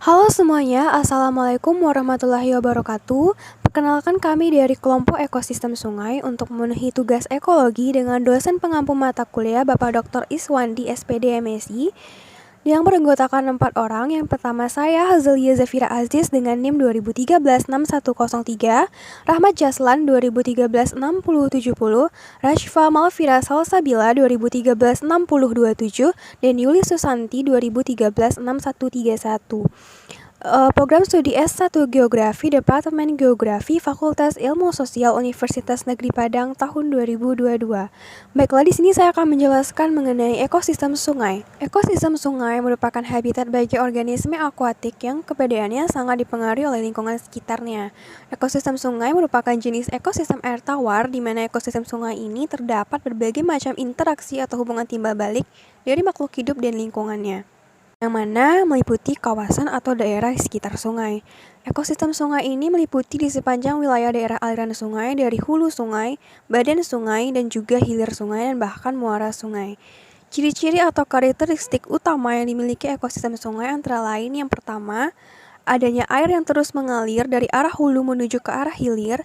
Halo semuanya, Assalamualaikum warahmatullahi wabarakatuh. Perkenalkan kami dari kelompok ekosistem sungai untuk memenuhi tugas ekologi dengan dosen pengampu mata kuliah Bapak Dr. Iswandi SPD MSI yang beranggotakan 4 orang. Yang pertama saya Hazelia Zafira Aziz dengan NIM 2013-6103, Rahmat Jaslan 2013-6070, Rashfa Malvira Salsabila 2013-6027, dan Yuli Susanti 2013-6131. Program studi S1 Geografi Departemen Geografi Fakultas Ilmu Sosial Universitas Negeri Padang tahun 2022. Baiklah, di sini saya akan menjelaskan mengenai ekosistem sungai. Ekosistem sungai merupakan habitat bagi organisme akuatik yang keberadaannya sangat dipengaruhi oleh lingkungan sekitarnya. Ekosistem sungai merupakan jenis ekosistem air tawar di mana ekosistem sungai ini terdapat berbagai macam interaksi atau hubungan timbal balik dari makhluk hidup dan lingkungannya, yang mana meliputi kawasan atau daerah di sekitar sungai. Ekosistem sungai ini meliputi di sepanjang wilayah daerah aliran sungai dari hulu sungai, badan sungai, dan juga hilir sungai dan bahkan muara sungai. Ciri-ciri atau karakteristik utama yang dimiliki ekosistem sungai antara lain yang pertama, adanya air yang terus mengalir dari arah hulu menuju ke arah hilir.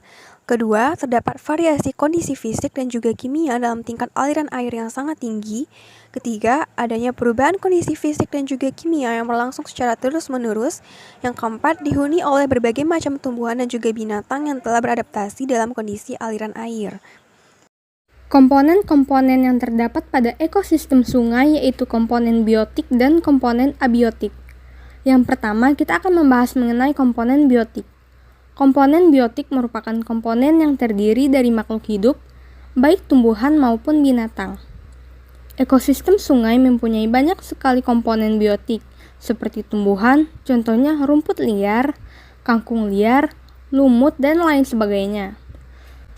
Kedua, terdapat variasi kondisi fisik dan juga kimia dalam tingkat aliran air yang sangat tinggi. Ketiga, adanya perubahan kondisi fisik dan juga kimia yang berlangsung secara terus-menerus. Yang keempat, dihuni oleh berbagai macam tumbuhan dan juga binatang yang telah beradaptasi dalam kondisi aliran air. Komponen-komponen yang terdapat pada ekosistem sungai yaitu komponen biotik dan komponen abiotik. Yang pertama, kita akan membahas mengenai komponen biotik. Komponen biotik merupakan komponen yang terdiri dari makhluk hidup, baik tumbuhan maupun binatang. Ekosistem sungai mempunyai banyak sekali komponen biotik, seperti tumbuhan, contohnya rumput liar, kangkung liar, lumut, dan lain sebagainya.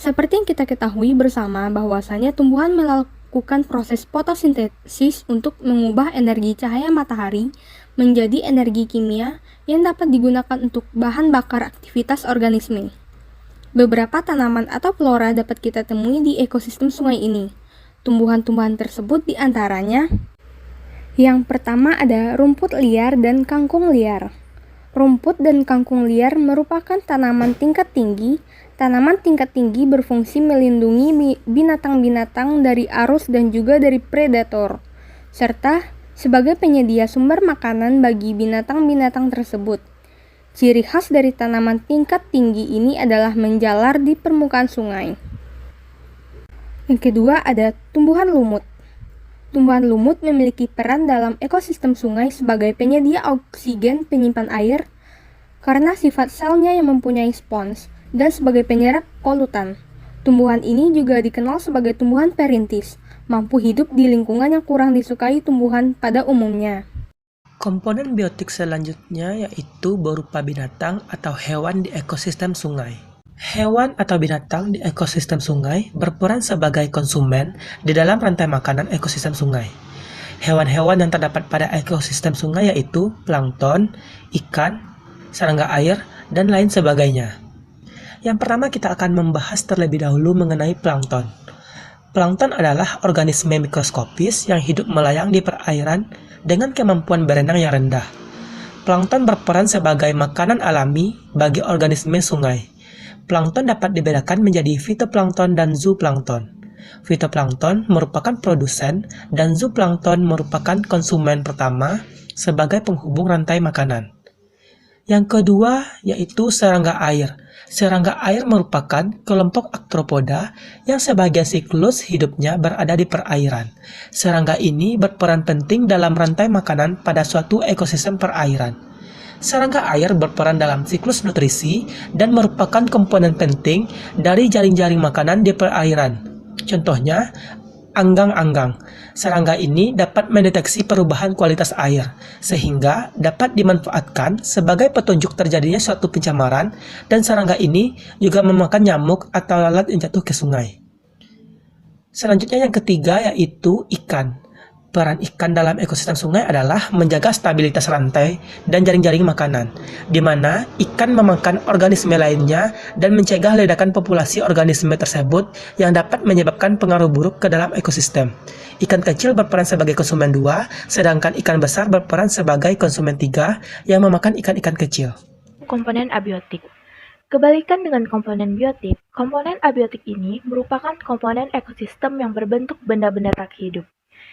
Seperti yang kita ketahui bersama bahwasanya tumbuhan melakukan proses fotosintesis untuk mengubah energi cahaya matahari menjadi energi kimia yang dapat digunakan untuk bahan bakar aktivitas organisme. Beberapa tanaman atau flora dapat kita temui di ekosistem sungai ini. Tumbuhan-tumbuhan tersebut diantaranya, yang pertama ada rumput liar dan kangkung liar. Rumput dan kangkung liar merupakan tanaman tingkat tinggi. Tanaman tingkat tinggi berfungsi melindungi binatang-binatang dari arus dan juga dari predator, serta sebagai penyedia sumber makanan bagi binatang-binatang tersebut. Ciri khas dari tanaman tingkat tinggi ini adalah menjalar di permukaan sungai. Yang kedua ada tumbuhan lumut. Tumbuhan lumut memiliki peran dalam ekosistem sungai sebagai penyedia oksigen penyimpan air karena sifat selnya yang mempunyai spons dan sebagai penyerap polutan. Tumbuhan ini juga dikenal sebagai tumbuhan perintis, mampu hidup di lingkungan yang kurang disukai tumbuhan pada umumnya. Komponen biotik selanjutnya yaitu berupa binatang atau hewan di ekosistem sungai. Hewan atau binatang di ekosistem sungai berperan sebagai konsumen di dalam rantai makanan ekosistem sungai. Hewan-hewan yang terdapat pada ekosistem sungai yaitu plankton, ikan, serangga air, dan lain sebagainya. Yang pertama kita akan membahas terlebih dahulu mengenai plankton. Plankton adalah organisme mikroskopis yang hidup melayang di perairan dengan kemampuan berenang yang rendah. Plankton berperan sebagai makanan alami bagi organisme sungai. Plankton dapat dibedakan menjadi fitoplankton dan zooplankton. Fitoplankton merupakan produsen dan zooplankton merupakan konsumen pertama sebagai penghubung rantai makanan. Yang kedua yaitu serangga air. Serangga air merupakan kelompok arthropoda yang sebagian siklus hidupnya berada di perairan. Serangga ini berperan penting dalam rantai makanan pada suatu ekosistem perairan. Serangga air berperan dalam siklus nutrisi dan merupakan komponen penting dari jaring-jaring makanan di perairan. Contohnya, anggang-anggang. Serangga ini dapat mendeteksi perubahan kualitas air, sehingga dapat dimanfaatkan sebagai petunjuk terjadinya suatu pencemaran, dan serangga ini juga memakan nyamuk atau lalat yang jatuh ke sungai. Selanjutnya yang ketiga yaitu ikan. Peran ikan dalam ekosistem sungai adalah menjaga stabilitas rantai dan jaring-jaring makanan, di mana ikan memakan organisme lainnya dan mencegah ledakan populasi organisme tersebut yang dapat menyebabkan pengaruh buruk ke dalam ekosistem. Ikan kecil berperan sebagai konsumen 2, sedangkan ikan besar berperan sebagai konsumen 3 yang memakan ikan-ikan kecil. Komponen abiotik. Kebalikan dengan komponen biotik, komponen abiotik ini merupakan komponen ekosistem yang berbentuk benda-benda tak hidup.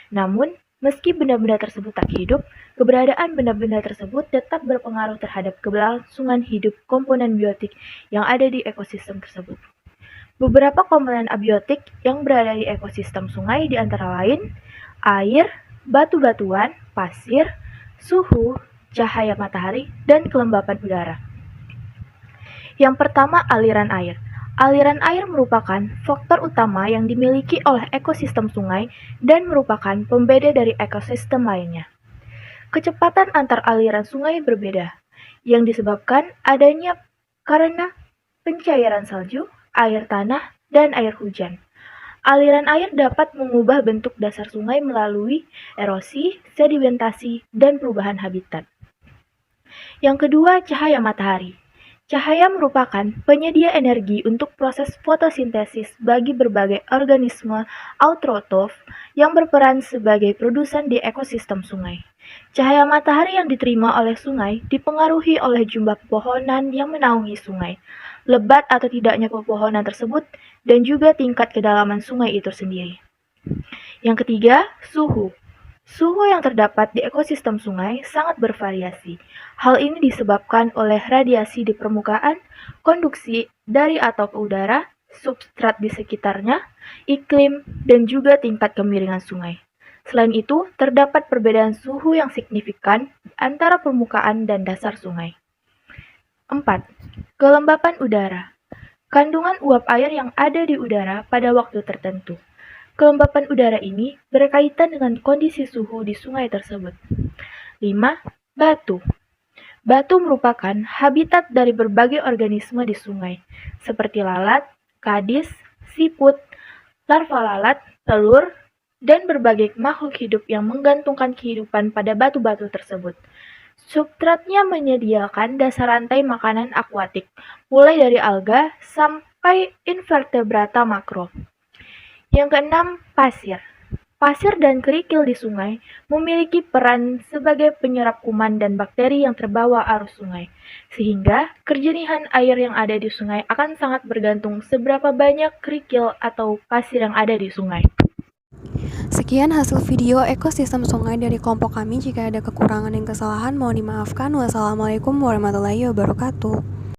Namun, meski benda-benda tersebut tak hidup, keberadaan benda-benda tersebut tetap berpengaruh terhadap keberlangsungan hidup komponen biotik yang ada di ekosistem tersebut. Beberapa komponen abiotik yang berada di ekosistem sungai di antara lain air, batu-batuan, pasir, suhu, cahaya matahari, dan kelembapan udara. Yang pertama, aliran air. Aliran air merupakan faktor utama yang dimiliki oleh ekosistem sungai dan merupakan pembeda dari ekosistem lainnya. Kecepatan antar aliran sungai berbeda, yang disebabkan adanya karena pencairan salju, air tanah, dan air hujan. Aliran air dapat mengubah bentuk dasar sungai melalui erosi, sedimentasi, dan perubahan habitat. Yang kedua, cahaya matahari. Cahaya merupakan penyedia energi untuk proses fotosintesis bagi berbagai organisme autotrof yang berperan sebagai produsen di ekosistem sungai. Cahaya matahari yang diterima oleh sungai dipengaruhi oleh jumlah pepohonan yang menaungi sungai, lebat atau tidaknya pepohonan tersebut, dan juga tingkat kedalaman sungai itu sendiri. Yang ketiga, suhu. Suhu yang terdapat di ekosistem sungai sangat bervariasi. Hal ini disebabkan oleh radiasi di permukaan, konduksi dari atau ke udara, substrat di sekitarnya, iklim, dan juga tingkat kemiringan sungai. Selain itu, terdapat perbedaan suhu yang signifikan antara permukaan dan dasar sungai. 4. Kelembapan udara. Kandungan uap air yang ada di udara pada waktu tertentu. Kelembapan udara ini berkaitan dengan kondisi suhu di sungai tersebut. 5. Batu. Batu merupakan habitat dari berbagai organisme di sungai, seperti lalat, kadis, siput, larva lalat, telur, dan berbagai makhluk hidup yang menggantungkan kehidupan pada batu-batu tersebut. Substratnya menyediakan dasar rantai makanan akuatik, mulai dari alga sampai invertebrata makro. Yang keenam, pasir. Pasir dan kerikil di sungai memiliki peran sebagai penyerap kuman dan bakteri yang terbawa arus sungai, sehingga kejenihan air yang ada di sungai akan sangat bergantung seberapa banyak kerikil atau pasir yang ada di sungai. Sekian hasil video ekosistem sungai dari kelompok kami. Jika ada kekurangan dan kesalahan mohon dimaafkan. Wassalamualaikum warahmatullahi wabarakatuh.